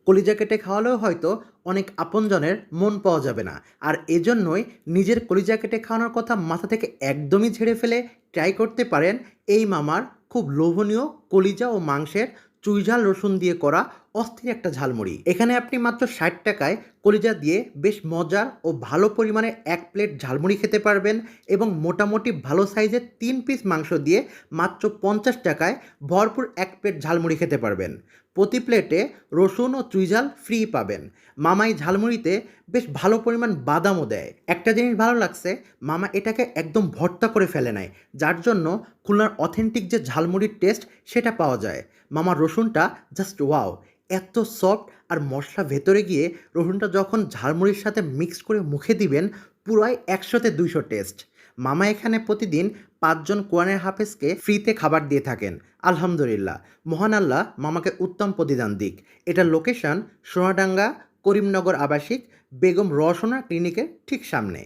কলিজা কেটে খাওয়ালেও হয়তো অনেক আপনজনের মন পাওয়া যাবে না। আর এজন্যই নিজের কলিজা কেটে খাওয়ানোর কথা মাথা থেকে একদমই ঝেড়ে ফেলে ট্রাই করতে পারেন এই মামার খুব লোভনীয় কলিজা ও মাংসের চুইঝাল রসুন দিয়ে করা অস্থির একটা ঝালমুড়ি। এখানে আপনি মাত্র 60 টাকায় কলিজা দিয়ে বেশ মজার ও ভালো পরিমাণে 1 প্লেট ঝালমুড়ি খেতে পারবেন এবং মোটামুটি ভালো সাইজের 3 পিস মাংস দিয়ে মাত্র 50 টাকায় ভরপুর 1 প্লেট ঝালমুড়ি খেতে পারবেন। প্রতি প্লেটে রসুন ও চুইঝাল ফ্রি পাবেন। মামাই ঝালমুড়িতে বেশ ভালো পরিমাণ বাদামও দেয়। একটা জিনিস ভালো লাগছে, মামা এটাকে একদম ভর্তা করে ফেলে নেয়, যার জন্য খুলনার অথেন্টিক যে ঝালমুড়ির টেস্ট সেটা পাওয়া যায়। মামার রসুনটা জাস্ট ওয়াও, এত সফট আর মশলা ভেতরে গিয়ে রসুনটা যখন ঝালমুড়ির সাথে মিক্স করে মুখে দিবেন পুরাই 100-তে 200 টেস্ট। মামা এখানে প্রতিদিন 5 জন কোরআনের হাফেজকে ফ্রিতে খাবার দিয়ে থাকেন। আলহামদুলিল্লাহ, মহান আল্লাহ মামাকে উত্তম প্রতিদান দিক। এটার লোকেশন সোনাডাঙ্গা করিমনগর আবাসিক বেগম রওশনা ক্লিনিকের ঠিক সামনে।